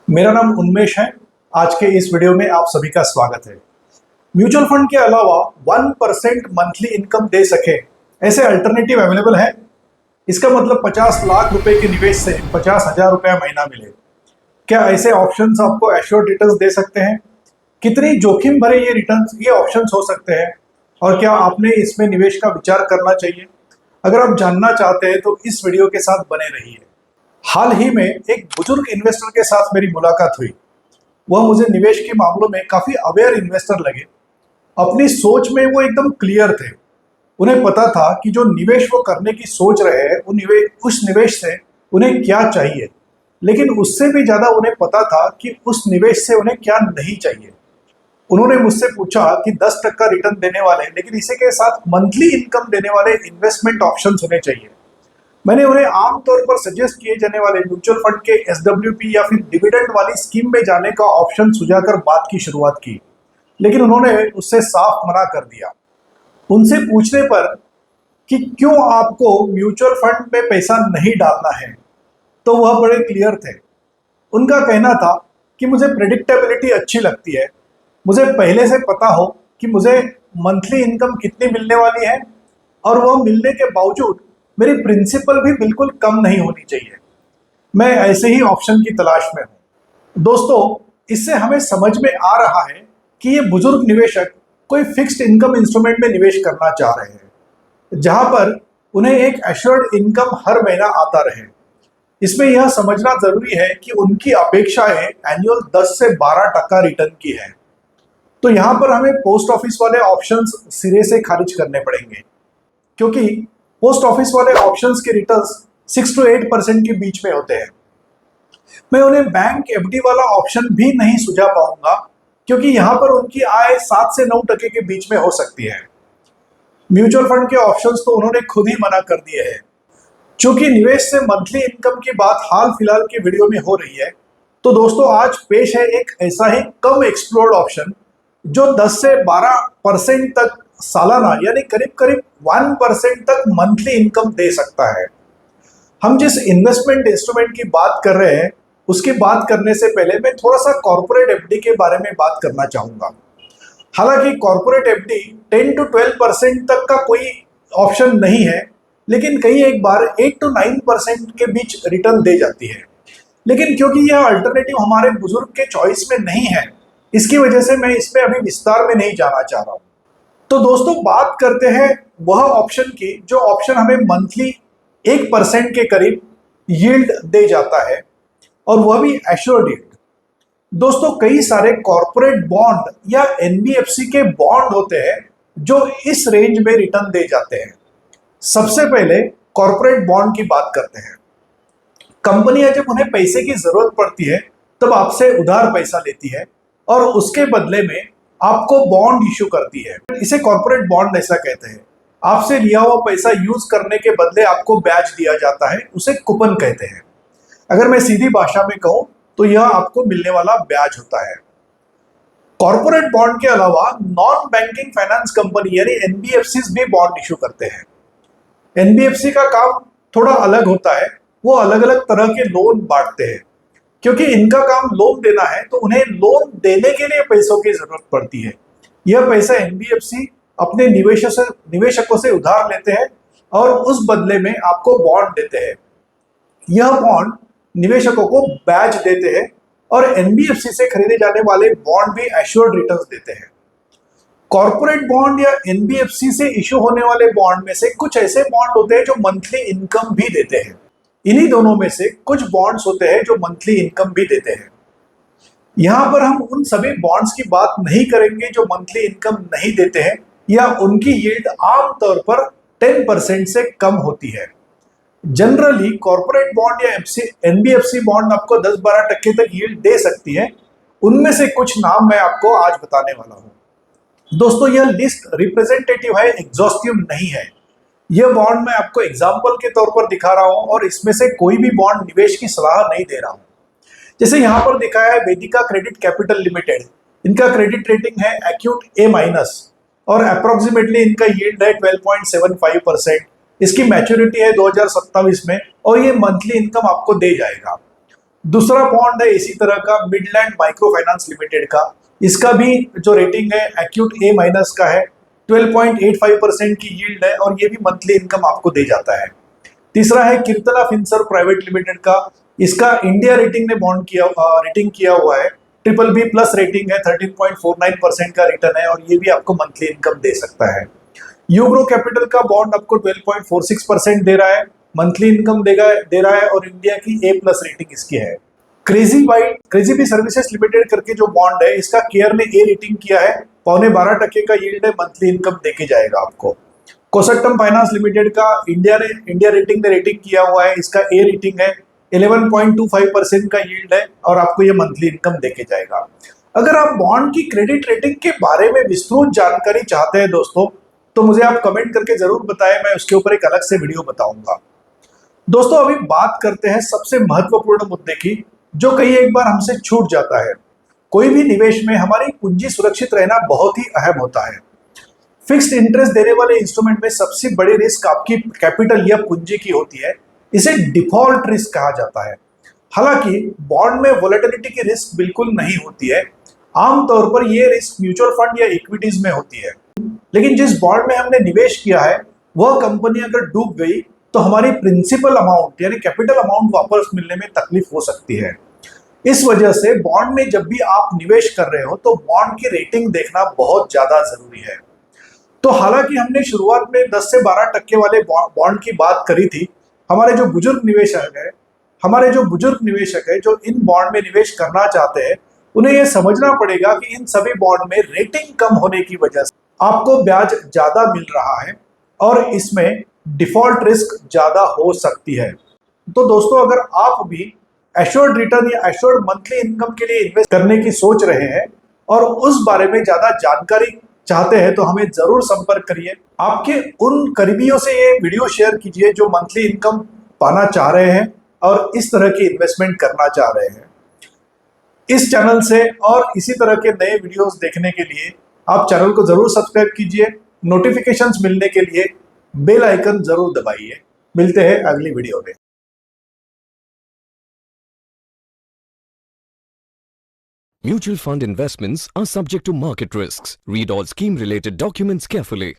मेरा नाम उन्मेष है। आज के इस वीडियो में आप सभी का स्वागत है। म्यूचुअल फंड के अलावा 1% मंथली इनकम दे सके ऐसे अल्टरनेटिव अवेलेबल है। इसका मतलब 50 लाख रुपए के निवेश से 50,000 रुपया महीना मिले। क्या ऐसे ऑप्शंस आपको एश्योर्ड रिटर्न्स दे सकते हैं? कितनी जोखिम भरे ये ऑप्शंस हो सकते हैं और क्या आपने इसमें निवेश का विचार करना चाहिए? अगर आप जानना चाहते हैं तो इस वीडियो के साथ बने रहिए। हाल ही में एक बुजुर्ग इन्वेस्टर के साथ मेरी मुलाकात हुई। वह मुझे निवेश के मामलों में काफी अवेयर इन्वेस्टर लगे। अपनी सोच में वो एकदम क्लियर थे। उन्हें पता था कि जो निवेश वो करने की सोच रहे हैं उस निवेश से उन्हें क्या चाहिए, लेकिन उससे भी ज्यादा उन्हें पता था कि उस निवेश से उन्हें क्या नहीं चाहिए। उन्होंने मुझसे पूछा कि 10% रिटर्न देने वाले लेकिन इसी के साथ मंथली इनकम देने वाले इन्वेस्टमेंट ऑप्शंस होने चाहिए। मैंने उन्हें आमतौर पर सजेस्ट किए जाने वाले म्यूचुअल फंड के SWP या फिर डिविडेंड वाली स्कीम में जाने का ऑप्शन सुझाकर बात की शुरुआत की, लेकिन उन्होंने उससे साफ मना कर दिया। उनसे पूछने पर कि क्यों आपको म्यूचुअल फंड में पैसा नहीं डालना है, तो वह बड़े क्लियर थे। उनका कहना था कि मुझे प्रेडिक्टेबिलिटी अच्छी लगती है। मुझे पहले से पता हो कि मुझे मंथली इनकम कितनी मिलने वाली है और वह मिलने के बावजूद मेरी प्रिंसिपल भी बिल्कुल कम नहीं होनी चाहिए। मैं ऐसे ही ऑप्शन की तलाश में हूं। दोस्तों, इससे हमें समझ में आ रहा है कि ये बुजुर्ग निवेशक कोई फिक्स्ड इनकम इंस्ट्रूमेंट में निवेश करना चाह रहे हैं, जहां पर उन्हें एक एश्योर्ड इनकम हर महीना आता रहे। इसमें यह समझना जरूरी है कि उनकी अपेक्षाएं एनुअल 10 से 12% रिटर्न की है। तो यहां पर हमें पोस्ट ऑफिस वाले ऑप्शंस सिरे से खारिज करने पड़ेंगे, क्योंकि पोस्ट ऑफिस वाले ऑप्शंस के रिटर्न्स 6 to 8% के बीच में होते हैं। मैं उन्हें बैंक FD वाला ऑप्शन भी नहीं सुझा पाऊंगा, क्योंकि यहां पर उनकी आय 7 से 9% के बीच में हो सकती है। म्यूचुअल फंड के ऑप्शंस तो उन्होंने खुद ही मना कर दिए हैं। चूंकि निवेश से मंथली इनकम की बात हाल फिलहाल की वीडियो में हो रही है, तो दोस्तों आज पेश है एक ऐसा ही कम एक्सप्लोर्ड ऑप्शन जो 10 से 12% तक सालाना यानी करीब करीब 1% तक मंथली इनकम दे सकता है। हम जिस इन्वेस्टमेंट इंस्ट्रूमेंट की बात कर रहे हैं उसकी बात करने से पहले मैं थोड़ा सा कॉर्पोरेट FD के बारे में बात करना चाहूंगा। हालांकि कॉर्पोरेट FD 10 to 12% तक का कोई ऑप्शन नहीं है, लेकिन कई एक बार 8 to 9% के बीच रिटर्न दे जाती है। लेकिन क्योंकि यह अल्टरनेटिव हमारे बुजुर्ग के चॉइस में नहीं है, इसकी वजह से मैं इसमें अभी विस्तार में नहीं जाना चाह रहा हूं। तो दोस्तों, बात करते हैं वह ऑप्शन की जो ऑप्शन हमें मंथली 1% के करीब यील्ड दे जाता है, और वह भी एश्योर्ड यील्ड। दोस्तों, कई सारे कॉर्पोरेट बॉन्ड या NBFC के बॉन्ड होते हैं जो इस रेंज में रिटर्न दे जाते हैं। सबसे पहले कॉर्पोरेट बॉन्ड की बात करते हैं। कंपनियां जब उन्हें पैसे की जरूरत पड़ती है तब आपसे उधार पैसा लेती है और उसके बदले में आपको बॉन्ड इश्यू करती है। इसे कॉर्पोरेट बॉन्ड ऐसा कहते हैं। आपसे लिया हुआ पैसा यूज करने के बदले आपको ब्याज दिया जाता है, उसे कूपन कहते हैं। अगर मैं सीधी भाषा में कहूं तो यह आपको मिलने वाला ब्याज होता है। कॉर्पोरेट बॉन्ड के अलावा नॉन बैंकिंग फाइनेंस कंपनी यानी NBFCs भी बॉन्ड इश्यू करते हैं। NBFC का काम थोड़ा अलग होता है। वो अलग अलग तरह के लोन बांटते हैं। क्योंकि इनका काम लोन देना है तो उन्हें लोन देने के लिए पैसों की जरूरत पड़ती है। यह पैसा NBFC अपने निवेशकों से उधार लेते हैं और उस बदले में आपको बॉन्ड देते हैं। यह बॉन्ड निवेशकों को ब्याज देते हैं और NBFC से खरीदे जाने वाले बॉन्ड भी एश्योर्ड रिटर्न्स देते हैं। कॉर्पोरेट बॉन्ड या NBFC से इश्यू होने वाले बॉन्ड में से कुछ ऐसे बॉन्ड होते हैं जो मंथली इनकम भी देते हैं। इन्हीं दोनों में से कुछ बॉन्ड्स होते हैं जो मंथली इनकम भी देते हैं। यहां पर हम उन सभी बॉन्ड्स की बात नहीं करेंगे जो मंथली इनकम नहीं देते हैं या उनकी यील्ड आमतौर पर 10% से कम होती है। जनरली कॉर्पोरेट बॉन्ड या NBFC बॉन्ड आपको 10-12% तक यील्ड दे सकती है। उनमें से कुछ नाम मैं आपको आज बताने वाला हूं। दोस्तों, यह लिस्ट रिप्रेजेंटेटिव है, एग्जॉस्टिव नहीं है। यह बॉन्ड मैं आपको एग्जाम्पल के तौर पर दिखा रहा हूं और इसमें से कोई भी बॉन्ड निवेश की सलाह नहीं दे रहा हूं। जैसे यहां पर दिखाया है वेदिका क्रेडिट कैपिटल लिमिटेड। इनका क्रेडिट रेटिंग है एक्यूट A- और अप्रोक्सीमेटली इनका यील्ड है 12.75%। इसकी मैच्योरिटी है 2027 में और ये मंथली इनकम आपको दे जाएगा। दूसरा बॉन्ड है इसी तरह का मिडलैंड माइक्रो फाइनेंस लिमिटेड का। इसका भी जो रेटिंग है एक्यूट ए माइनस का है, 12.85% की यील्ड है और ये भी मंथली इनकम आपको दे जाता है। तीसरा है कीर्तना फिनसर्व प्राइवेट लिमिटेड का। इसका इंडिया रेटिंग ने रेटिंग किया हुआ है, ट्रिपल बी प्लस रेटिंग है, 13.49% का रिटर्न है और ये भी आपको मंथली इनकम दे सकता है। यूग्रो कैपिटल का बॉन्ड आपको 12.46% दे रहा है, मंथली इनकम दे रहा है और इंडिया की ए प्लस रेटिंग इसकी है। क्रेजी बी सर्विसेज लिमिटेड करके जो बॉन्ड है, इसका केयर ने ए रेटिंग किया है, 12.25% का यील्ड है, मंथली इनकम देके जाएगा आपको। कोसट्टम फाइनेंस लिमिटेड का इंडिया रेटिंग ने रेटिंग किया हुआ है, इसका ए रेटिंग है, 11.25% का यील्ड है और आपको ये मंथली इनकम देके जाएगा। अगर आप बॉन्ड की क्रेडिट रेटिंग के बारे में विस्तृत जानकारी चाहते हैं दोस्तों, तो मुझे आप कमेंट करके जरूर बताएं, मैं उसके ऊपर एक अलग से वीडियो बताऊंगा। दोस्तों अभी बात करते हैं सबसे महत्वपूर्ण मुद्दे की, जो कई एक बार हमसे छूट जाता है। कोई भी निवेश में हमारी पूंजी सुरक्षित रहना बहुत ही अहम होता है। फिक्स्ड इंटरेस्ट देने वाले इंस्ट्रूमेंट में सबसे बड़ी रिस्क आपकी कैपिटल या पूंजी की होती है, इसे डिफॉल्ट रिस्क कहा जाता है। हालांकि बॉन्ड में वोलेटिलिटी की रिस्क बिल्कुल नहीं होती है, आमतौर पर यह रिस्क म्यूचुअल फंड या इक्विटीज में होती है। लेकिन जिस बॉन्ड में हमने निवेश किया है वह कंपनी अगर डूब गई तो हमारी प्रिंसिपल अमाउंट यानी कैपिटल अमाउंट वापस मिलने में तकलीफ हो सकती है। इस वजह से बॉन्ड में जब भी आप निवेश कर रहे हो तो बॉन्ड की रेटिंग देखना बहुत ज्यादा जरूरी है। तो हालांकि हमने शुरुआत में 10 से 12% वाले बॉन्ड की बात करी थी, हमारे जो बुजुर्ग निवेशक है जो इन बॉन्ड में निवेश करना चाहते हैं, उन्हें यह समझना पड़ेगा कि इन सभी बॉन्ड में रेटिंग कम होने की वजह से आपको ब्याज ज्यादा मिल रहा है और इसमें डिफॉल्ट रिस्क ज्यादा हो सकती है। तो दोस्तों अगर आप भी एश्योर्ड रिटर्न या एश्योर्ड मंथली इनकम के लिए इन्वेस्ट करने की सोच रहे हैं और उस बारे में ज्यादा जानकारी चाहते हैं तो हमें जरूर संपर्क करिए। आपके उन करीबियों से ये वीडियो शेयर कीजिए जो मंथली इनकम पाना चाह रहे हैं और इस तरह की इन्वेस्टमेंट करना चाह रहे हैं। इस चैनल से और इसी तरह के नए वीडियोस देखने के लिए आप चैनल को जरूर सब्सक्राइब कीजिए। नोटिफिकेशंस मिलने के लिए बेल आइकन जरूर दबाइए। मिलते हैं अगली वीडियो में। Mutual fund investments are subject to market risks. Read all scheme-related documents carefully.